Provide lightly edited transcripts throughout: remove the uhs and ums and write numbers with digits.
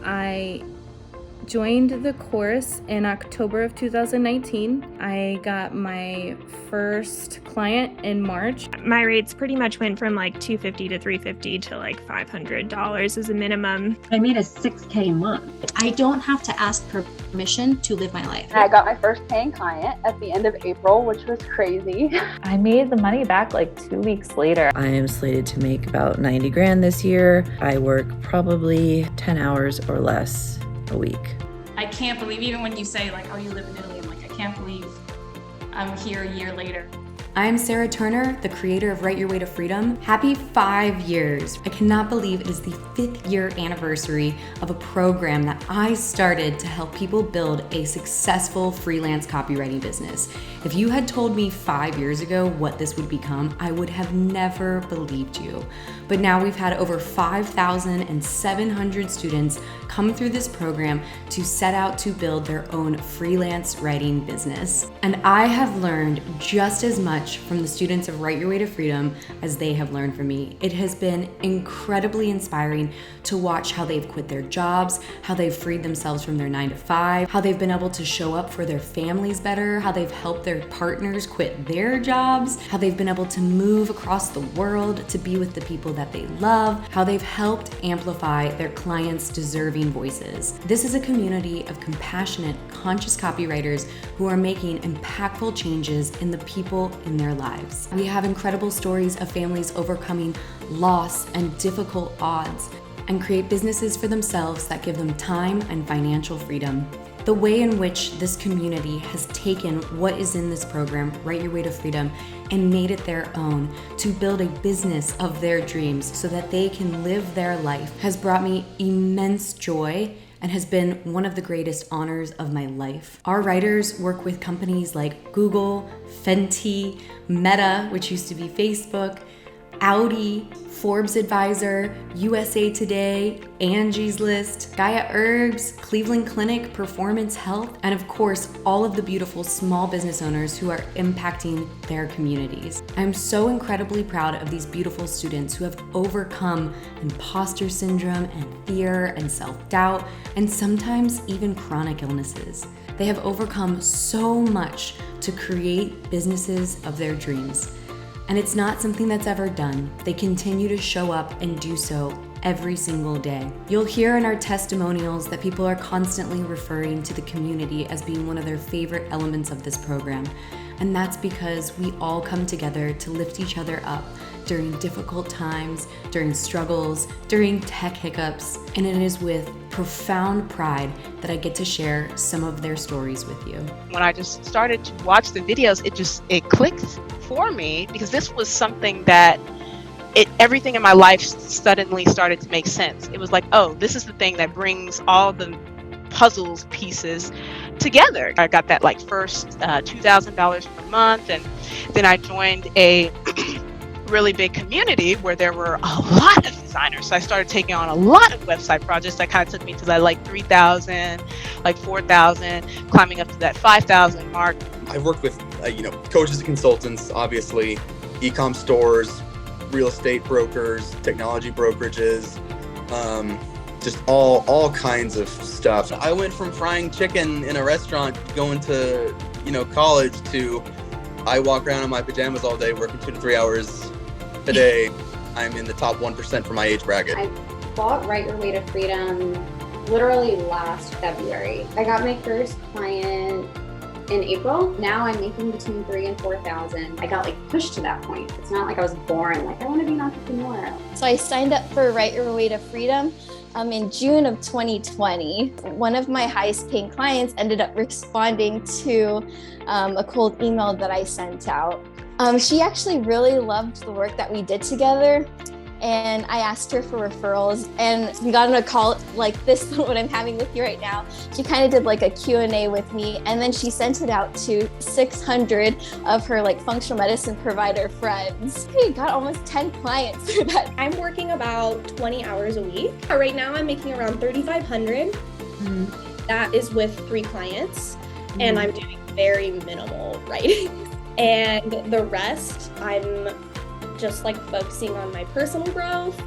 I joined the course in October of 2019. I got my first client in March. My rates pretty much went from like $250 to $350 to like $500 as a minimum. I made a $6K a month. I don't have to ask permission to live my life. I got my first paying client at the end of April, which was crazy. I made the money back like 2 weeks later. I am slated to make about 90 grand this year. I work probably 10 hours or less a week. I can't believe, even when you say like, oh, you live in Italy, I'm like, I can't believe I'm here a year later. I'm Sarah Turner, the creator of Write Your Way to Freedom. Happy 5 years. I cannot believe it is the 5th year anniversary of a program that I started to help people build a successful freelance copywriting business. If you had told me 5 years ago what this would become, I would have never believed you. But now we've had over 5,700 students come through this program to set out to build their own freelance writing business. And I have learned just as much from the students of Write Your Way to Freedom as they have learned from me. It has been incredibly inspiring to watch how they've quit their jobs, how they've freed themselves from their 9 to 5, how they've been able to show up for their families better, how they've helped their partners quit their jobs, how they've been able to move across the world to be with the people that they love, how they've helped amplify their clients' deserving voices. This is a community of compassionate, conscious copywriters who are making impactful changes in the people in their lives. We have incredible stories of families overcoming loss and difficult odds and create businesses for themselves that give them time and financial freedom. The way in which this community has taken what is in this program, Write Your Way to Freedom, and made it their own to build a business of their dreams so that they can live their life has brought me immense joy and has been one of the greatest honors of my life. Our writers work with companies like Google, Fenty, Meta, which used to be Facebook, Audi, Forbes Advisor, USA Today, Angie's List, Gaia Herbs, Cleveland Clinic, Performance Health, and of course, all of the beautiful small business owners who are impacting their communities. I'm so incredibly proud of these beautiful students who have overcome imposter syndrome and fear and self-doubt, and sometimes even chronic illnesses. They have overcome so much to create businesses of their dreams. And it's not something that's ever done. They continue to show up and do so every single day. You'll hear in our testimonials that people are constantly referring to the community as being one of their favorite elements of this program. And that's because we all come together to lift each other up during difficult times, during struggles, during tech hiccups, and it is with profound pride that I get to share some of their stories with you. When I just started to watch the videos, it clicked for me, because this was something that everything in my life suddenly started to make sense. It was like, oh, this is the thing that brings all the puzzles pieces together. I got that like first $2,000 per month, and then I joined a really big community where there were a lot of designers. So I started taking on a lot of website projects that kind of took me to that like 3,000, like 4,000, climbing up to that 5,000 mark. I've worked with coaches and consultants, obviously, e-com stores, real estate brokers, technology brokerages, just all kinds of stuff. I went from frying chicken in a restaurant going to college to I walk around in my pajamas all day working 2 to 3 hours a day. I'm in the top 1% for my age bracket. I bought Write Your Way to Freedom literally last February. I got my first client in April. Now I'm making between $3,000 and $4,000. I got pushed to that point. It's not like I was born I want to be an entrepreneur. So I signed up for Write Your Way to Freedom in June of 2020. One of my highest paying clients ended up responding to a cold email that I sent out. She actually really loved the work that we did together, and I asked her for referrals, and we got on a call like this, what I'm having with you right now. She kind of did a Q&A with me, and then she sent it out to 600 of her functional medicine provider friends. We got almost 10 clients through that. I'm working about 20 hours a week. Right now I'm making around $3,500. That is with 3 clients, and I'm doing very minimal writing. And the rest, I'm just focusing on my personal growth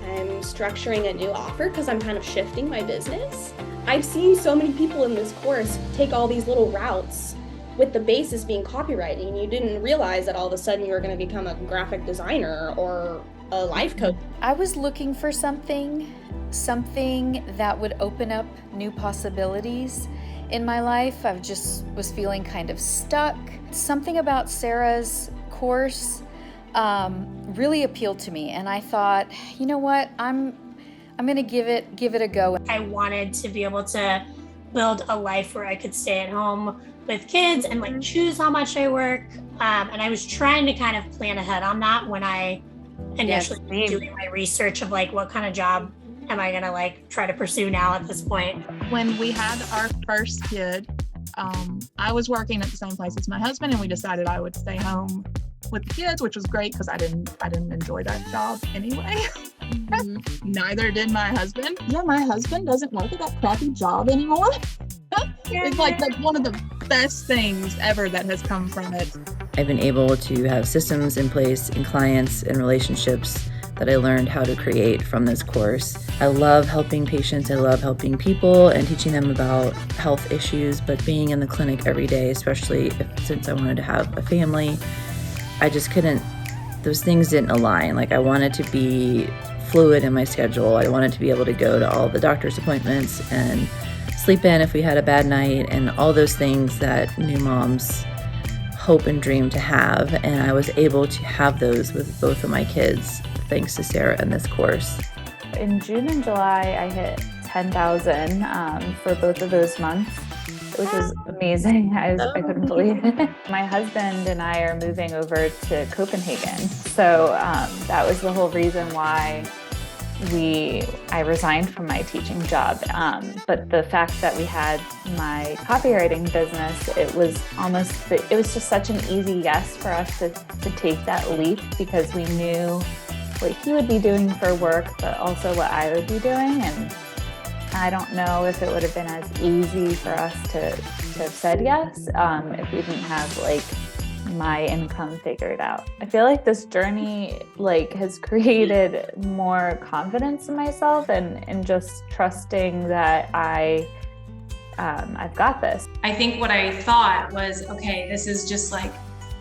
I'm structuring a new offer because I'm kind of shifting my business. I've seen so many people in this course take all these little routes with the basis being copywriting, and you didn't realize that all of a sudden you were going to become a graphic designer or a life coach. I was looking for something that would open up new possibilities in my life. I just was feeling kind of stuck. Something about Sarah's course really appealed to me, and I thought, you know what, I'm gonna give it a go. I wanted to be able to build a life where I could stay at home with kids and like choose how much I work, and I was trying to kind of plan ahead on that when I initially was doing my research of like what kind of job am I gonna like try to pursue now at this point. When we had our first kid, I was working at the same place as my husband, and we decided I would stay home with the kids, which was great because I didn't enjoy that job anyway. Neither did my husband. Yeah, my husband doesn't work at that crappy job anymore. It's like one of the best things ever that has come from it. I've been able to have systems in place and clients and relationships that I learned how to create from this course. I love helping patients, I love helping people and teaching them about health issues, but being in the clinic every day, especially since I wanted to have a family, I just couldn't, those things didn't align. Like I wanted to be fluid in my schedule. I wanted to be able to go to all the doctor's appointments and sleep in if we had a bad night and all those things that new moms hope and dream to have. And I was able to have those with both of my kids thanks to Sarah and this course. In June and July, I hit 10,000 for both of those months, which was amazing. I couldn't believe it. My husband and I are moving over to Copenhagen. So that was the whole reason why I resigned from my teaching job. But the fact that we had my copywriting business, it was just such an easy yes for us to take that leap because we knew what he would be doing for work, but also what I would be doing. And I don't know if it would have been as easy for us to have said yes if we didn't have like my income figured out. I feel like this journey has created more confidence in myself and just trusting that I've got this. I think what I thought was, okay, this is just like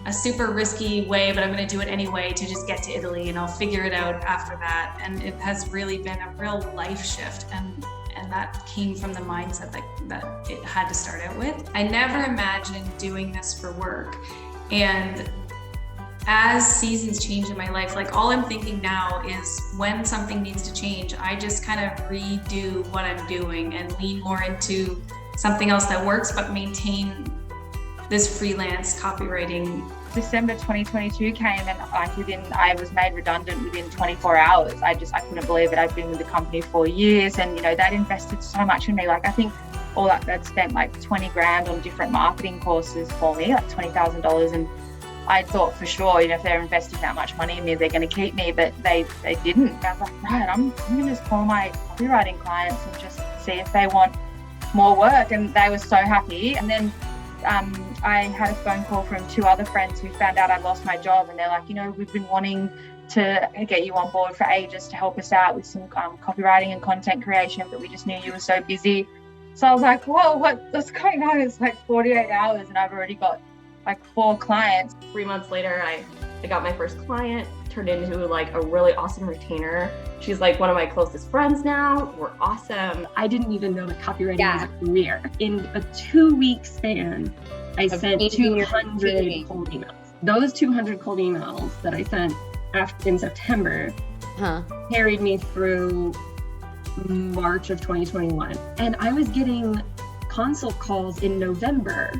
a super risky way, but I'm going to do it anyway to just get to Italy and I'll figure it out after that. And it has really been a real life shift. And that came from the mindset that it had to start out with. I never imagined doing this for work. And as seasons change in my life, like all I'm thinking now is when something needs to change, I just kind of redo what I'm doing and lean more into something else that works, but maintain this freelance copywriting. December 2022 came and I was made redundant within 24 hours. I couldn't believe it. I'd been with the company for years and, they'd invested so much in me. Like I think all that they'd spent like 20 grand on different marketing courses for me, like $20,000. And I thought for sure, if they're investing that much money in me, they're going to keep me, but they didn't. And I was like, right, I'm going to just call my copywriting clients and just see if they want more work. And they were so happy. And then I had a phone call from 2 other friends who found out I lost my job, and they're like, we've been wanting to get you on board for ages to help us out with some copywriting and content creation, but we just knew you were so busy. So I was like, whoa, what's going on? It's like 48 hours and I've already got like 4 clients. 3 months later, I got my first client, turned into like a really awesome retainer. She's like one of my closest friends now. We're awesome. I didn't even know that copywriting was a career. In a 2-week span, I sent 200 cold emails. Those 200 cold emails that I sent in September carried me through March of 2021. And I was getting consult calls in November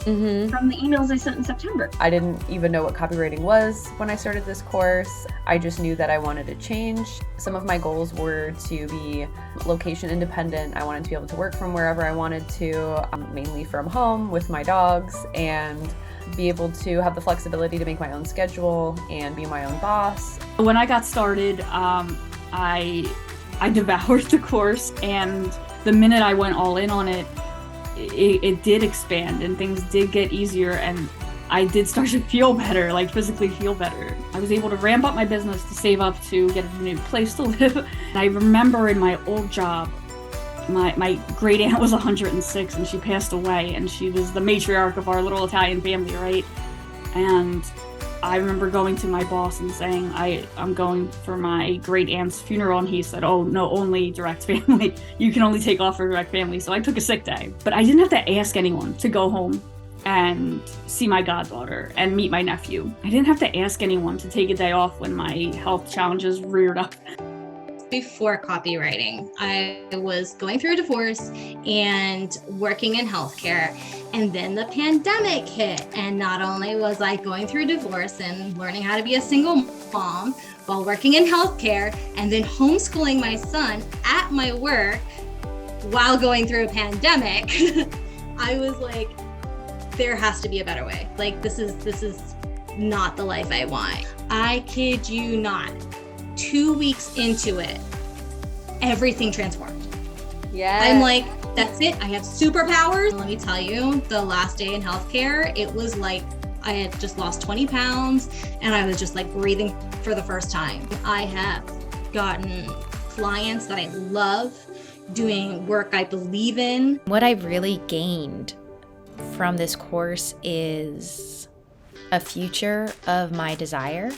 from the emails I sent in September. I didn't even know what copywriting was when I started this course. I just knew that I wanted to change. Some of my goals were to be location independent. I wanted to be able to work from wherever I wanted to, mainly from home with my dogs, and be able to have the flexibility to make my own schedule and be my own boss. When I got started, I devoured the course, and the minute I went all in on it, it did expand and things did get easier, and I did start to feel better, like physically feel better. I was able to ramp up my business to save up to get a new place to live. And I remember in my old job, my great aunt was 106 and she passed away, and she was the matriarch of our little Italian family, right? And I remember going to my boss and saying, I'm going for my great aunt's funeral, and he said, oh no, only direct family. You can only take off for direct family. So I took a sick day, but I didn't have to ask anyone to go home and see my goddaughter and meet my nephew. I didn't have to ask anyone to take a day off when my health challenges reared up. Before copywriting, I was going through a divorce and working in healthcare, and then the pandemic hit. And not only was I going through a divorce and learning how to be a single mom while working in healthcare, and then homeschooling my son at my work while going through a pandemic, I was like, there has to be a better way. Like, this is not the life I want. I kid you not. 2 weeks into it, everything transformed. Yeah. I'm like, that's it. I have superpowers. Let me tell you, the last day in healthcare, it was like I had just lost 20 pounds and I was just like breathing for the first time. I have gotten clients that I love, doing work I believe in. What I've really gained from this course is a future of my desire.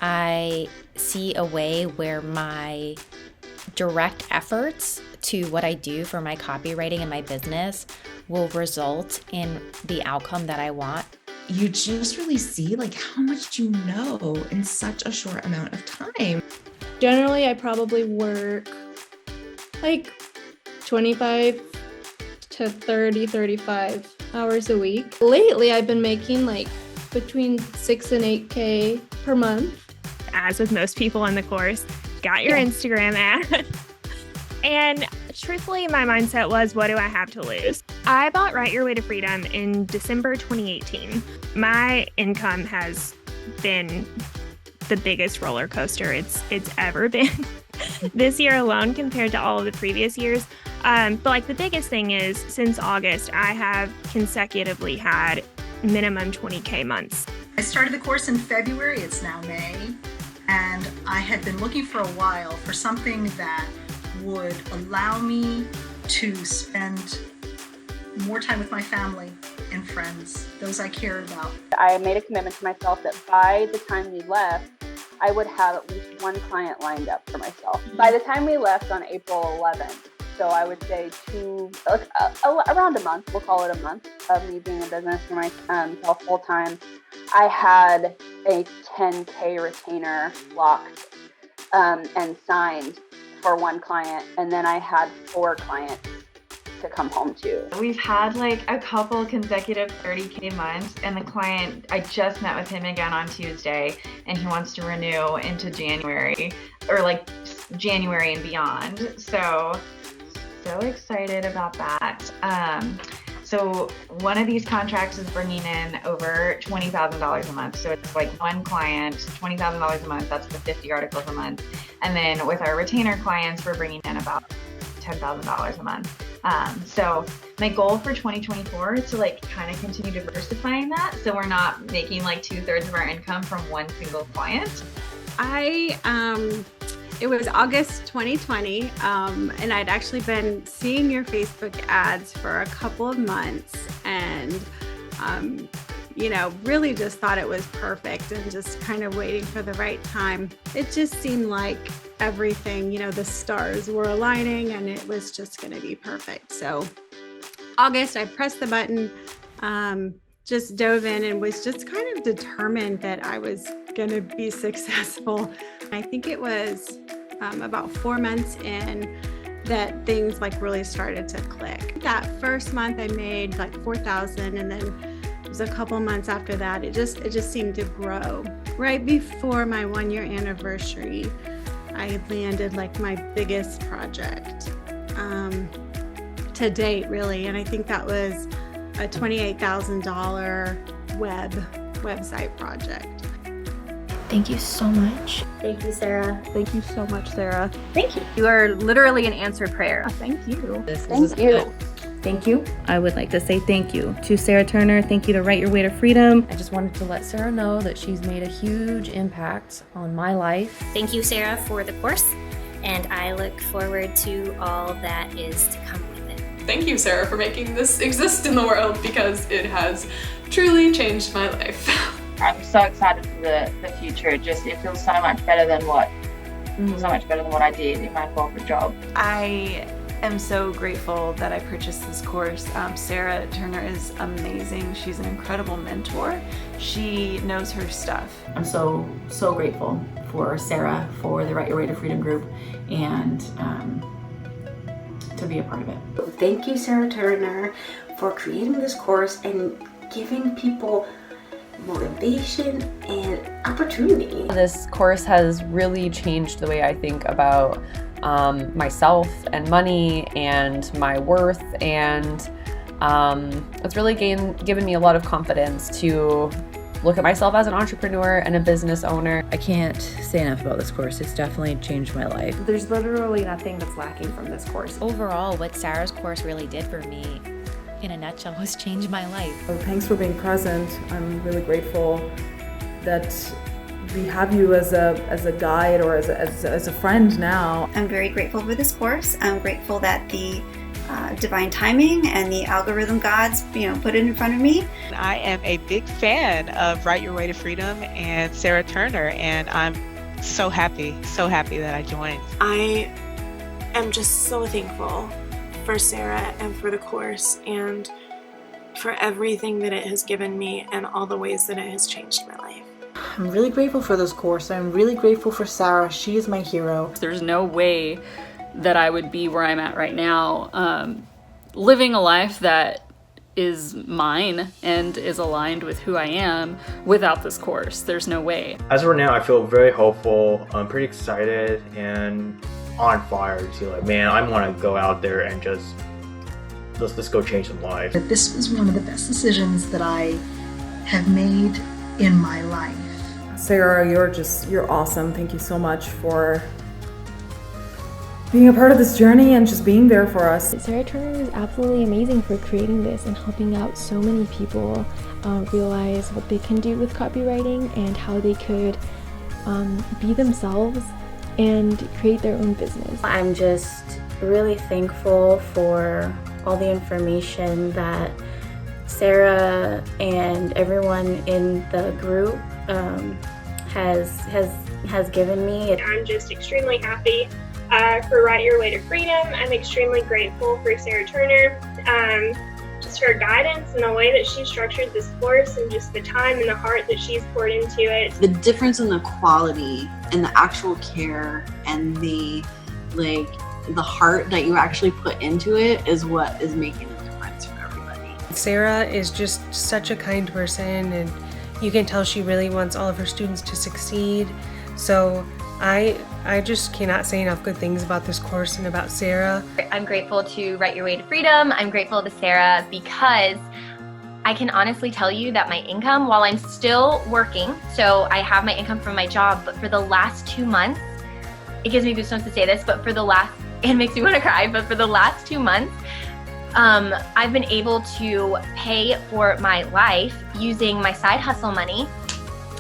I see a way where my direct efforts to what I do for my copywriting and my business will result in the outcome that I want. You just really see like how much you know in such a short amount of time. Generally, I probably work like 25 to 35 hours a week. Lately, I've been making like between 6 and 8K per month. As with most people in the course, got your Instagram ad. And truthfully, my mindset was, what do I have to lose? I bought Write Your Way to Freedom in December 2018. My income has been the biggest roller coaster it's ever been this year alone compared to all of the previous years. But like the biggest thing is, since August, I have consecutively had minimum 20K months. I started the course in February, it's now May, and I had been looking for a while for something that would allow me to spend more time with my family and friends, those I care about. I made a commitment to myself that by the time we left, I would have at least one client lined up for myself. By the time we left on April 11th, so I would say around a month, we'll call it a month of me being in business for myself full time, I had a 10K retainer locked and signed for one client. And then I had 4 clients to come home to. We've had like a couple consecutive 30K months, and the client, I just met with him again on Tuesday, and he wants to renew into January, or like January and beyond. So excited about that. So one of these contracts is bringing in over $20,000 a month. So it's like one client, $20,000 a month. That's the 50 articles a month. And then with our retainer clients, we're bringing in about $10,000 a month. So my goal for 2024 is to like kind of continue diversifying that, so we're not making like 2/3 of our income from one single client. It was August 2020, and I'd actually been seeing your Facebook ads for a couple of months, and really just thought it was perfect and just kind of waiting for the right time. It just seemed like everything, the stars were aligning and it was just going to be perfect. So August, I pressed the button, just dove in and was just kind of determined that I was going to be successful. I think it was about 4 months in that things like really started to click. That first month I made like 4,000, and then it was a couple months after that, it just seemed to grow. Right before my 1-year anniversary, I landed like my biggest project to date, really. And I think that was a $28,000 website project. Thank you so much. Thank you, Sarah. Thank you so much, Sarah. Thank you. You are literally an answered prayer. Oh, thank you. Thank you. thank you. I would like to say thank you to Sarah Turner. Thank you to Write Your Way to Freedom. I just wanted to let Sarah know that she's made a huge impact on my life. Thank you, Sarah, for the course, and I look forward to all that is to come with it. Thank you, Sarah, for making this exist in the world, because it has truly changed my life. I'm so excited for the future. It feels so much better than what I did in my corporate job. I am so grateful that I purchased this course. Sarah Turner is amazing. She's an incredible mentor. She knows her stuff. I'm so grateful for Sarah, for the Write Your Way to Freedom group, and to be a part of it. Thank you, Sarah Turner, for creating this course and giving people motivation and opportunity. This course has really changed the way I think about myself and money and my worth, and it's really given me a lot of confidence to look at myself as an entrepreneur and a business owner. I can't say enough about this course. It's definitely changed my life. There's literally nothing that's lacking from this course. Overall, what Sarah's course really did for me, in a nutshell, was change my life. Thanks for being present. I'm really grateful that we have you as a guide or as a friend now. I'm very grateful for this course. I'm grateful that the divine timing and the algorithm gods, put it in front of me. I am a big fan of Write Your Way to Freedom and Sarah Turner, and I'm so happy that I joined. I am just so thankful for Sarah and for the course and for everything that it has given me and all the ways that it has changed my life. I'm really grateful for this course. I'm really grateful for Sarah. She is my hero. There's no way that I would be where I'm at right now, living a life that is mine and is aligned with who I am without this course. There's no way. As of right now, I feel very hopeful. I'm pretty excited and on fire to see, like, man, I want to go out there and just let's go change some lives. This was one of the best decisions that I have made in my life. Sarah, you're awesome. Thank you so much for being a part of this journey and just being there for us. Sarah Turner is absolutely amazing for creating this and helping out so many people realize what they can do with copywriting and how they could be themselves and create their own business. I'm just really thankful for all the information that Sarah and everyone in the group has given me. I'm just extremely happy for Write Your Way to Freedom. I'm extremely grateful for Sarah Turner, just her guidance and the way that she structured this course and just the time and the heart that she's poured into it. The difference in the quality and the actual care and the heart that you actually put into it is what is making a difference for everybody. Sarah is just such a kind person, and you can tell she really wants all of her students to succeed. So I just cannot say enough good things about this course and about Sarah. I'm grateful to Write Your Way to Freedom. I'm grateful to Sarah because I can honestly tell you that my income, while I'm still working, so I have my income from my job, but for the last 2 months, it gives me goosebumps to say this, but it makes me want to cry, but for the last 2 months, I've been able to pay for my life using my side hustle money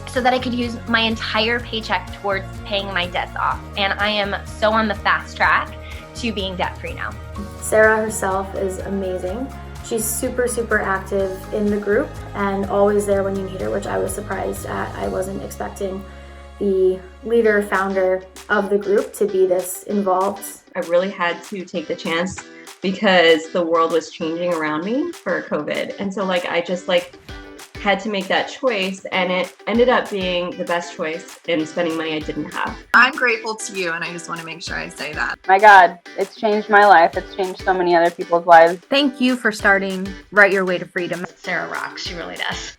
so that I could use my entire paycheck towards paying my debts off. And I am so on the fast track to being debt-free now. Sarah herself is amazing. She's super, super active in the group and always there when you need her, which I was surprised at. I wasn't expecting the leader, founder of the group to be this involved. I really had to take the chance because the world was changing around me for COVID. And so I just had to make that choice, and it ended up being the best choice in spending money I didn't have. I'm grateful to you, and I just want to make sure I say that. My God, it's changed my life. It's changed so many other people's lives. Thank you for starting Write Your Way to Freedom. Sarah rocks. She really does.